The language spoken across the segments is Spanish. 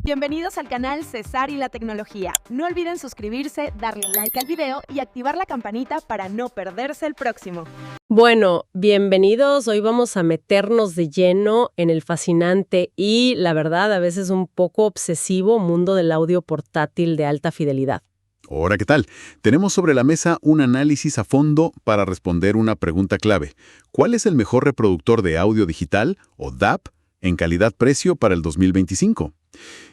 Bienvenidos al canal César y la Tecnología. No olviden suscribirse, darle like al video y activar la campanita para no perderse el próximo. Bueno, bienvenidos. Hoy vamos a meternos de lleno en el fascinante y, la verdad, a veces un poco obsesivo mundo del audio portátil de alta fidelidad. Hola, ¿qué tal? Tenemos sobre la mesa un análisis a fondo para responder una pregunta clave. ¿Cuál es el mejor reproductor de audio digital, o DAB, en calidad-precio para el 2025?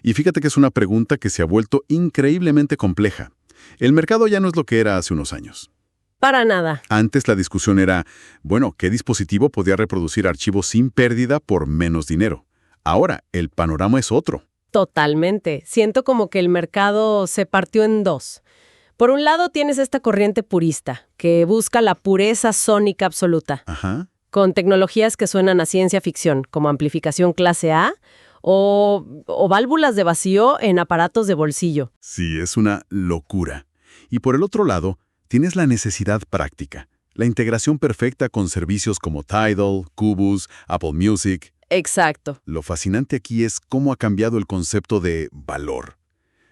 Y fíjate que es una pregunta que se ha vuelto increíblemente compleja. El mercado ya no es lo que era hace unos años. Para nada. Antes la discusión era, bueno, ¿qué dispositivo podía reproducir archivos sin pérdida por menos dinero? Ahora, el panorama es otro. Totalmente. Siento como que el mercado se partió en dos. Por un lado tienes esta corriente purista, que busca la pureza sónica absoluta, Ajá. con tecnologías que suenan a ciencia ficción, como amplificación clase A o válvulas de vacío en aparatos de bolsillo. Sí, es una locura. Y por el otro lado, tienes la necesidad práctica, la integración perfecta con servicios como Tidal, Qobuz, Apple Music. Exacto. Lo fascinante aquí es cómo ha cambiado el concepto de valor.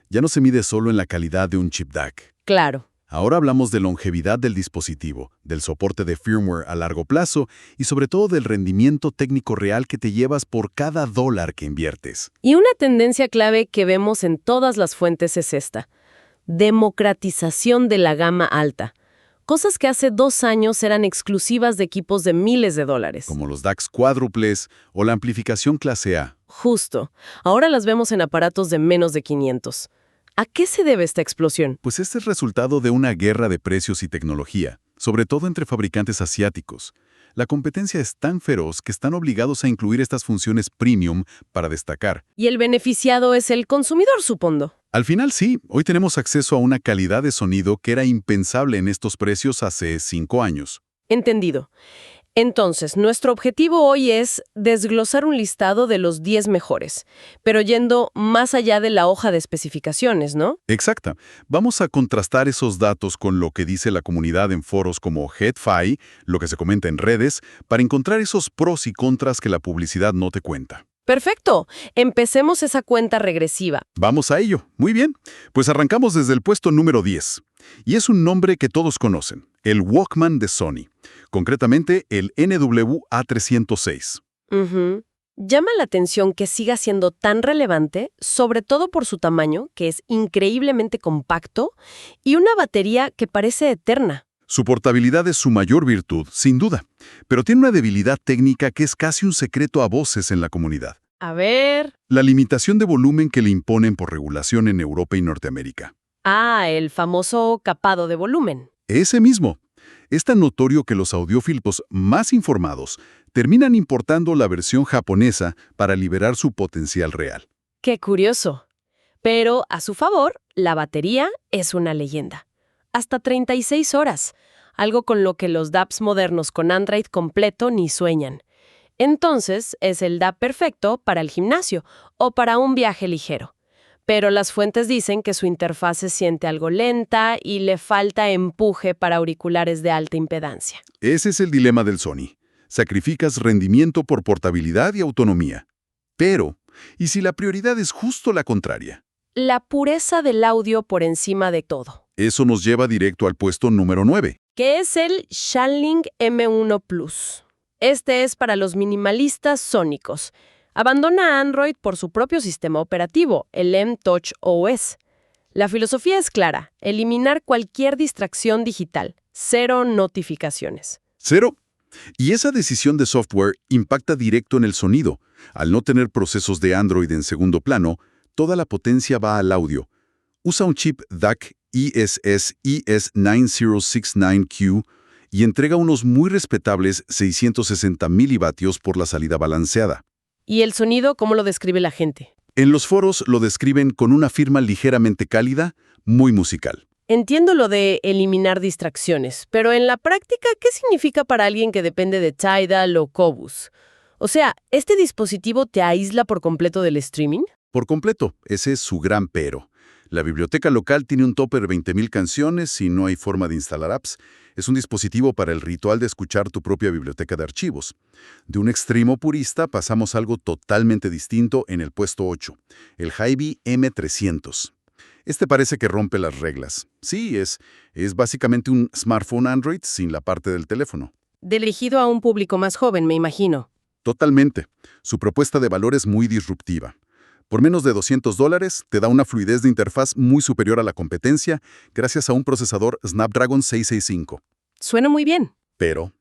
Ya no se mide solo en la calidad de un chip DAC. Claro. Ahora hablamos de longevidad del dispositivo, del soporte de firmware a largo plazo y sobre todo del rendimiento técnico real que te llevas por cada dólar que inviertes. Y una tendencia clave que vemos en todas las fuentes es esta: democratización de la gama alta. Cosas que hace 2 años eran exclusivas de equipos de miles de dólares. Como los DACs cuádruples o la amplificación clase A. Justo. Ahora las vemos en aparatos de menos de 500. ¿A qué se debe esta explosión? Pues este es resultado de una guerra de precios y tecnología, sobre todo entre fabricantes asiáticos. La competencia es tan feroz que están obligados a incluir estas funciones premium para destacar. Y el beneficiado es el consumidor, supongo. Al final sí, hoy tenemos acceso a una calidad de sonido que era impensable en estos precios hace 5 años. Entendido. Entonces, nuestro objetivo hoy es desglosar un listado de los 10 mejores, pero yendo más allá de la hoja de especificaciones, ¿no? Exacta. Vamos a contrastar esos datos con lo que dice la comunidad en foros como HeadFi, lo que se comenta en redes, para encontrar esos pros y contras que la publicidad no te cuenta. Perfecto. Empecemos esa cuenta regresiva. Vamos a ello. Muy bien. Pues arrancamos desde el puesto número 10. Y es un nombre que todos conocen, el Walkman de Sony. Concretamente, el NWA306. Llama la atención que siga siendo tan relevante, sobre todo por su tamaño, que es increíblemente compacto, y una batería que parece eterna. Su portabilidad es su mayor virtud, sin duda, pero tiene una debilidad técnica que es casi un secreto a voces en la comunidad. A ver... La limitación de volumen que le imponen por regulación en Europa y Norteamérica. Ah, el famoso capado de volumen. Ese mismo. Es tan notorio que los audiófilos más informados terminan importando la versión japonesa para liberar su potencial real. ¡Qué curioso! Pero, a su favor, la batería es una leyenda. Hasta 36 horas, algo con lo que los DABs modernos con Android completo ni sueñan. Entonces, es el DAB perfecto para el gimnasio o para un viaje ligero. Pero las fuentes dicen que su interfaz se siente algo lenta y le falta empuje para auriculares de alta impedancia. Ese es el dilema del Sony. Sacrificas rendimiento por portabilidad y autonomía. Pero, ¿y si la prioridad es justo la contraria? La pureza del audio por encima de todo. Eso nos lleva directo al puesto número 9. Que es el Shanling M1 Plus. Este es para los minimalistas sónicos. Abandona Android por su propio sistema operativo, el M-Touch OS. La filosofía es clara: eliminar cualquier distracción digital, 0 notificaciones. 0. Y esa decisión de software impacta directo en el sonido. Al no tener procesos de Android en segundo plano, toda la potencia va al audio. Usa un chip DAC ISS ES9069Q y entrega unos muy respetables 660 milivatios por la salida balanceada. ¿Y el sonido cómo lo describe la gente? En los foros lo describen con una firma ligeramente cálida, muy musical. Entiendo lo de eliminar distracciones, pero en la práctica, ¿qué significa para alguien que depende de Tidal o Qobuz? O sea, ¿este dispositivo te aísla por completo del streaming? Por completo, ese es su gran pero. La biblioteca local tiene un topper de 20.000 canciones y no hay forma de instalar apps. Es un dispositivo para el ritual de escuchar tu propia biblioteca de archivos. De un extremo purista pasamos a algo totalmente distinto en el puesto 8, el Hive M300. Este parece que rompe las reglas. Sí, es básicamente un smartphone Android sin la parte del teléfono. Dirigido a un público más joven, me imagino. Totalmente. Su propuesta de valor es muy disruptiva. Por menos de $200 te da una fluidez de interfaz muy superior a la competencia gracias a un procesador Snapdragon 665. Suena muy bien. Pero,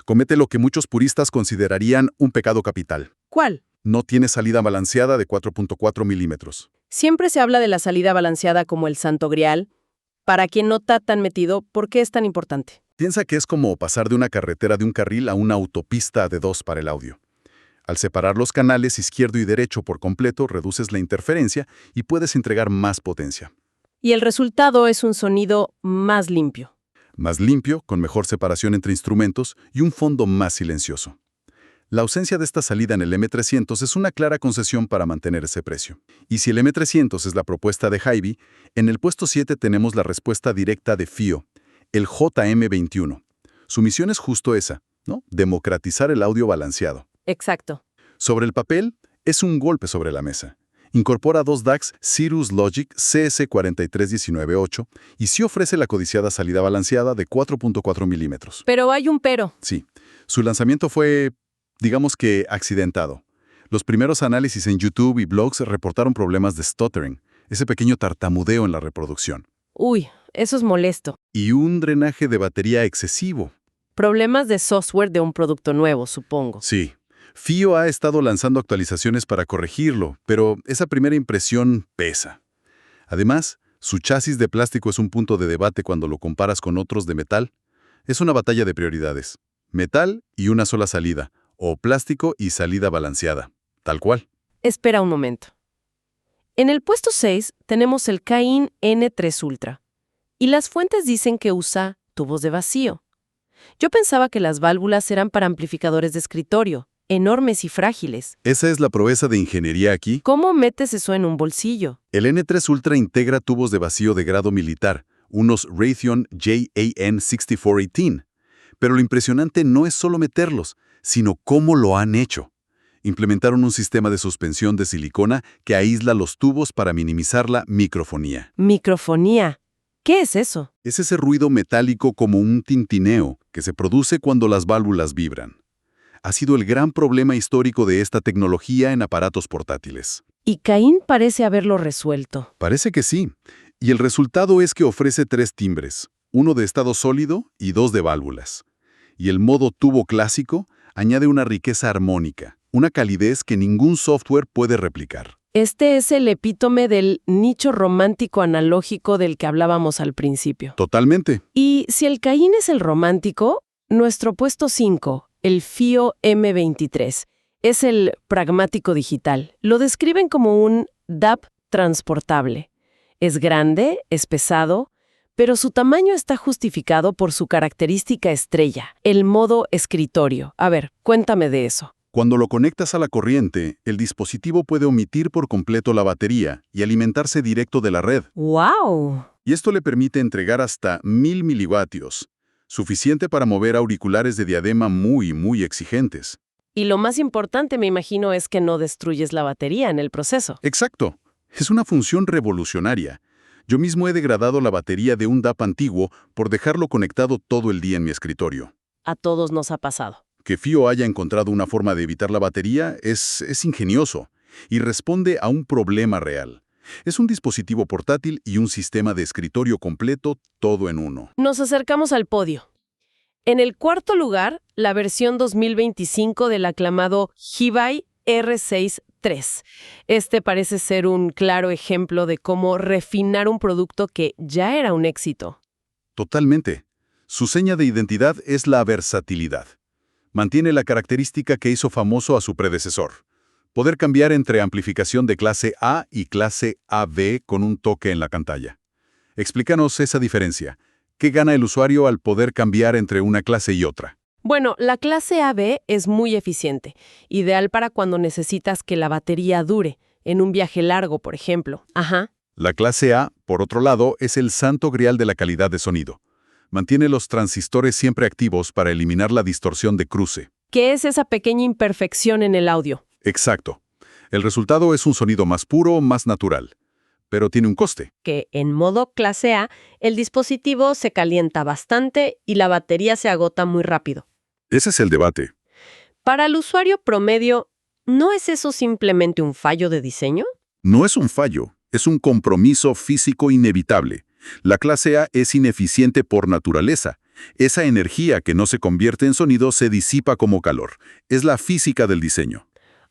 comete lo que muchos puristas considerarían un pecado capital. ¿Cuál? No tiene salida balanceada de 4.4 milímetros. Siempre se habla de la salida balanceada como el santo grial. Para quien no está tan metido, ¿por qué es tan importante? Piensa que es como pasar de una carretera de un carril a una autopista de 2 para el audio. Al separar los canales izquierdo y derecho por completo, reduces la interferencia y puedes entregar más potencia. Y el resultado es un sonido más limpio. Más limpio, con mejor separación entre instrumentos y un fondo más silencioso. La ausencia de esta salida en el M300 es una clara concesión para mantener ese precio. Y si el M300 es la propuesta de Hive, en el puesto 7 tenemos la respuesta directa de FiiO, el JM21. Su misión es justo esa, ¿no? Democratizar el audio balanceado. Exacto. Sobre el papel, es un golpe sobre la mesa. Incorpora 2 DACs Cirrus Logic CS43198 y sí ofrece la codiciada salida balanceada de 4.4 milímetros. Pero hay un pero. Sí, su lanzamiento fue, digamos que, accidentado. Los primeros análisis en YouTube y blogs reportaron problemas de stuttering, ese pequeño tartamudeo en la reproducción. Uy, eso es molesto. Y un drenaje de batería excesivo. Problemas de software de un producto nuevo, supongo. Sí. FiiO ha estado lanzando actualizaciones para corregirlo, pero esa primera impresión pesa. Además, su chasis de plástico es un punto de debate cuando lo comparas con otros de metal. Es una batalla de prioridades. Metal y una sola salida, o plástico y salida balanceada. Tal cual. Espera un momento. En el puesto 6 tenemos el Cain N3 Ultra. Y las fuentes dicen que usa tubos de vacío. Yo pensaba que las válvulas eran para amplificadores de escritorio, enormes y frágiles. Esa es la proeza de ingeniería aquí. ¿Cómo metes eso en un bolsillo? El N3 Ultra integra tubos de vacío de grado militar, unos Raytheon JAN6418. Pero lo impresionante no es solo meterlos, sino cómo lo han hecho. Implementaron un sistema de suspensión de silicona que aísla los tubos para minimizar la microfonía. Microfonía. ¿Qué es eso? Es ese ruido metálico como un tintineo que se produce cuando las válvulas vibran. Ha sido el gran problema histórico de esta tecnología en aparatos portátiles. Y Cain parece haberlo resuelto. Parece que sí. Y el resultado es que ofrece 3 timbres, uno de estado sólido y 2 de válvulas. Y el modo tubo clásico añade una riqueza armónica, una calidez que ningún software puede replicar. Este es el epítome del nicho romántico analógico del que hablábamos al principio. Totalmente. Y si el Cain es el romántico, nuestro puesto 5, el FiiO M23, es el pragmático digital. Lo describen como un DAP transportable. Es grande, es pesado, pero su tamaño está justificado por su característica estrella, el modo escritorio. A ver, cuéntame de eso. Cuando lo conectas a la corriente, el dispositivo puede omitir por completo la batería y alimentarse directo de la red. ¡Wow! Y esto le permite entregar hasta 1000 milivatio, suficiente para mover auriculares de diadema muy exigentes. Y lo más importante, me imagino, es que no destruyes la batería en el proceso. Exacto. Es una función revolucionaria. Yo mismo he degradado la batería de un DAP antiguo por dejarlo conectado todo el día en mi escritorio. A todos nos ha pasado. Que FiiO haya encontrado una forma de evitar la batería es ingenioso y responde a un problema real. Es un dispositivo portátil y un sistema de escritorio completo, todo en uno. Nos acercamos al podio. En el cuarto lugar, la versión 2025 del aclamado Hive R6 III. Este parece ser un claro ejemplo de cómo refinar un producto que ya era un éxito. Totalmente. Su seña de identidad es la versatilidad. Mantiene la característica que hizo famoso a su predecesor. Poder cambiar entre amplificación de clase A y clase AB con un toque en la pantalla. Explícanos esa diferencia. ¿Qué gana el usuario al poder cambiar entre una clase y otra? Bueno, la clase AB es muy eficiente, ideal para cuando necesitas que la batería dure, en un viaje largo, por ejemplo. Ajá. La clase A, por otro lado, es el santo grial de la calidad de sonido. Mantiene los transistores siempre activos para eliminar la distorsión de cruce. ¿Qué es esa pequeña imperfección en el audio? Exacto. El resultado es un sonido más puro, más natural. Pero tiene un coste. Que en modo clase A, el dispositivo se calienta bastante y la batería se agota muy rápido. Ese es el debate. Para el usuario promedio, ¿no es eso simplemente un fallo de diseño? No es un fallo, es un compromiso físico inevitable. La clase A es ineficiente por naturaleza. Esa energía que no se convierte en sonido se disipa como calor. Es la física del diseño.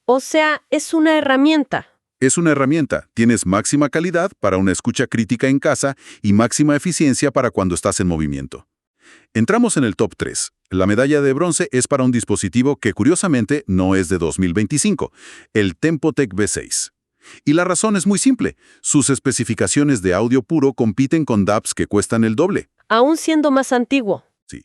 O sea, es una herramienta. Es una herramienta. Tienes máxima calidad para una escucha crítica en casa y máxima eficiencia para cuando estás en movimiento. Entramos en el top 3. La medalla de bronce es para un dispositivo que curiosamente no es de 2025, el Tempotec V6. Y la razón es muy simple. Sus especificaciones de audio puro compiten con DAPs que cuestan el doble. Aún siendo más antiguo. Sí.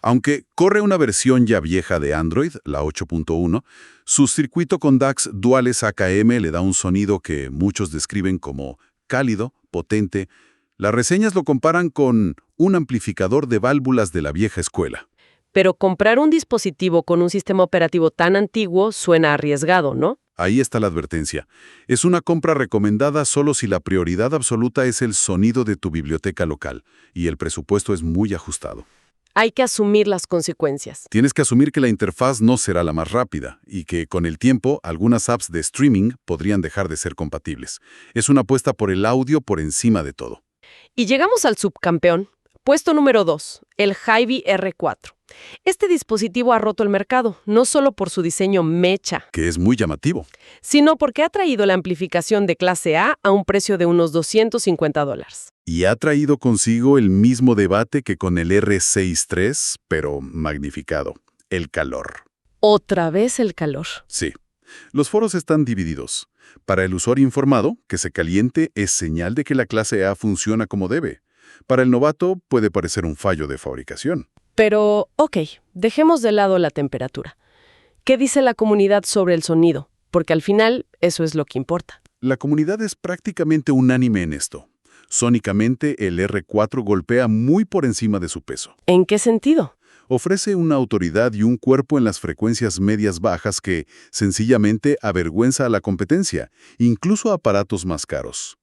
Aunque corre una versión ya vieja de Android, la 8.1, su circuito con DACs duales AKM le da un sonido que muchos describen como cálido, potente. Las reseñas lo comparan con un amplificador de válvulas de la vieja escuela. Pero comprar un dispositivo con un sistema operativo tan antiguo suena arriesgado, ¿no? Ahí está la advertencia. Es una compra recomendada solo si la prioridad absoluta es el sonido de tu biblioteca local y el presupuesto es muy ajustado. Hay que asumir las consecuencias. Tienes que asumir que la interfaz no será la más rápida y que con el tiempo algunas apps de streaming podrían dejar de ser compatibles. Es una apuesta por el audio por encima de todo. Y llegamos al subcampeón. Puesto número 2, el Hyvee R4. Este dispositivo ha roto el mercado, no solo por su diseño mecha, Que es muy llamativo. sino porque ha traído la amplificación de clase A a un precio de unos $250. Y ha traído consigo el mismo debate que con el R6.3, pero magnificado. El calor. Otra vez el calor. Sí. Los foros están divididos. Para el usuario informado, que se caliente es señal de que la clase A funciona como debe. Para el novato puede parecer un fallo de fabricación. Pero, ok, dejemos de lado la temperatura. ¿Qué dice la comunidad sobre el sonido? Porque al final, eso es lo que importa. La comunidad es prácticamente unánime en esto. Sónicamente, el R4 golpea muy por encima de su peso. ¿En qué sentido? Ofrece una autoridad y un cuerpo en las frecuencias medias bajas que, sencillamente, avergüenza a la competencia, incluso a aparatos más caros.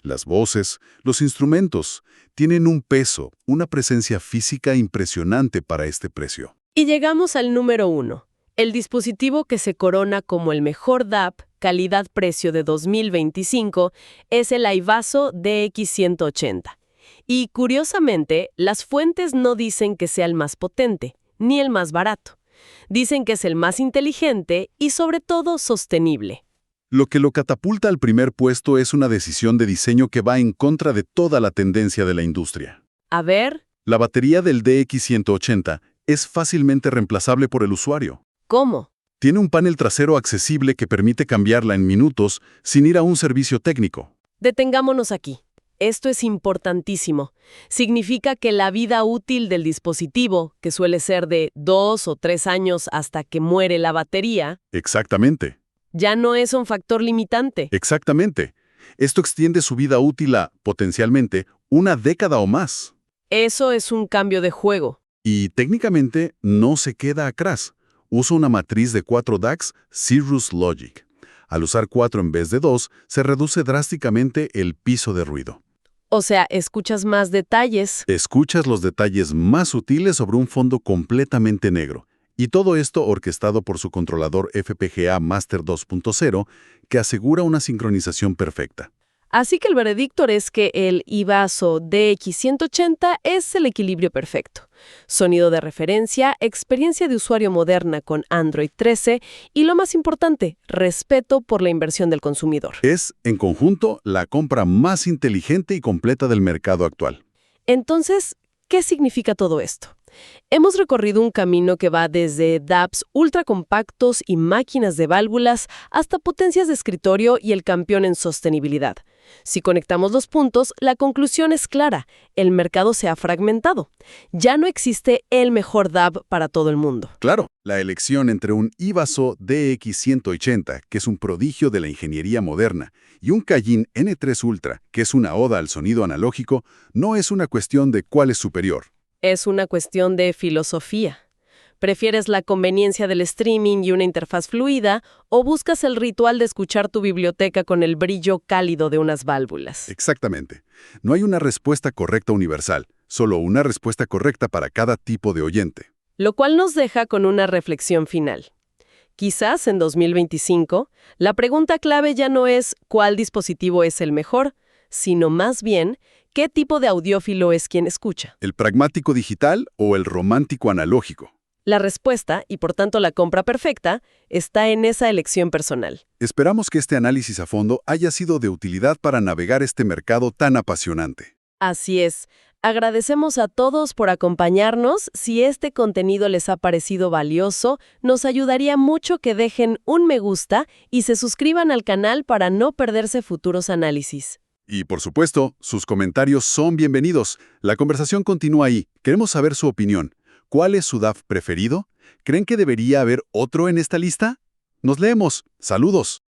Las voces, los instrumentos, tienen un peso, una presencia física impresionante para este precio. Y llegamos al número 1, el dispositivo que se corona como el mejor DAP calidad-precio de 2025 es el Ivaso DX180. Y curiosamente, las fuentes no dicen que sea el más potente, ni el más barato. Dicen que es el más inteligente y sobre todo sostenible. Lo que lo catapulta al primer puesto es una decisión de diseño que va en contra de toda la tendencia de la industria. A ver, La batería del DX180 es fácilmente reemplazable por el usuario. ¿cómo? Tiene un panel trasero accesible que permite cambiarla en minutos sin ir a un servicio técnico. Detengámonos aquí. Esto es importantísimo. Significa que la vida útil del dispositivo, que suele ser de 2 o 3 años hasta que muere la batería, Exactamente, ya no es un factor limitante. exactamente. Esto extiende su vida útil a, potencialmente, una década o más. Eso es un cambio de juego. Y técnicamente no se queda atrás. Usa una matriz de 4 DACs Cirrus Logic. Al usar 4 en vez de 2, se reduce drásticamente el piso de ruido. O sea, escuchas más detalles. Escuchas los detalles más sutiles sobre un fondo completamente negro. Y todo esto orquestado por su controlador FPGA Master 2.0, que asegura una sincronización perfecta. Así que el veredicto es que el Ivaso DX180 es el equilibrio perfecto. Sonido de referencia, experiencia de usuario moderna con Android 13 y, lo más importante, respeto por la inversión del consumidor. Es, en conjunto, la compra más inteligente y completa del mercado actual. Entonces, ¿qué significa todo esto? Hemos recorrido un camino que va desde DAPs ultracompactos y máquinas de válvulas hasta potencias de escritorio y el campeón en sostenibilidad. Si conectamos los puntos, la conclusión es clara. El mercado se ha fragmentado. Ya no existe el mejor DAB para todo el mundo. Claro, la elección entre un Ivaso DX180, que es un prodigio de la ingeniería moderna, y un Cayin N3 Ultra, que es una oda al sonido analógico, no es una cuestión de cuál es superior. Es una cuestión de filosofía. ¿Prefieres la conveniencia del streaming y una interfaz fluida o buscas el ritual de escuchar tu biblioteca con el brillo cálido de unas válvulas? Exactamente. No hay una respuesta correcta universal, solo una respuesta correcta para cada tipo de oyente. Lo cual nos deja con una reflexión final. Quizás en 2025, la pregunta clave ya no es ¿cuál dispositivo es el mejor?, sino más bien ¿qué tipo de audiófilo es quien escucha? ¿El pragmático digital o el romántico analógico? La respuesta, y por tanto la compra perfecta, está en esa elección personal. Esperamos que este análisis a fondo haya sido de utilidad para navegar este mercado tan apasionante. Así es. Agradecemos a todos por acompañarnos. Si este contenido les ha parecido valioso, nos ayudaría mucho que dejen un me gusta y se suscriban al canal para no perderse futuros análisis. Y por supuesto, sus comentarios son bienvenidos. La conversación continúa ahí. Queremos saber su opinión. ¿Cuál es su DAF preferido? ¿Creen que debería haber otro en esta lista? Nos leemos. Saludos.